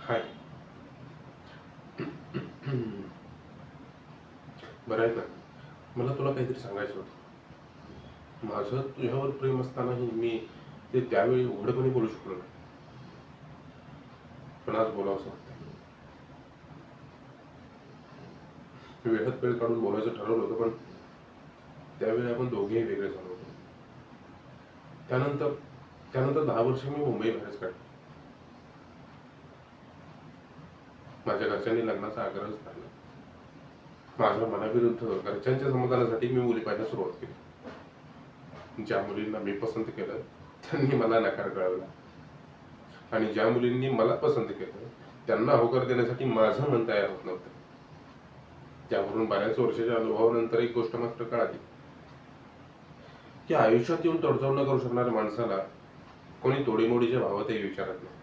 हाय. बरं आहे ना. मला तुला काहीतरी सांगायचं होतं. माझं तुझ्यावर प्रेम असतानाही मी ते त्यावेळी उघडपणे बोलू शकलो नाही. पण आज बोलावंसं वाटतं. वेळात वेळ काढून बोलायचं ठरवलं होतं, पण त्यावेळी आपण दोघेही वेगळे झालो होतो. त्यानंतर त्यानंतर 10 वर्ष मी मुंबई बाहेरच काढली. माझ्या घरच्यांनी लग्नाचा आग्रहच धरला. माझ्या मनाविरुद्ध घरच्यांच्या समाधानासाठी मी मुली पाहायला सुरुवात केली. ज्या मुलींना मी पसंत केलं त्यांनी मला नकार कळवला, आणि ज्या मुलींनी मला पसंत केलं त्यांना होकार देण्यासाठी माझं मन तयार होत नव्हतं. त्यावरून बऱ्याच वर्षाच्या अनुभवानंतर एक गोष्ट मात्र कळाली की आयुष्यात येऊन तडजोड न करू शकणाऱ्या माणसाला कोणी तोडीमोडीच्या भावातही विचारत नाही.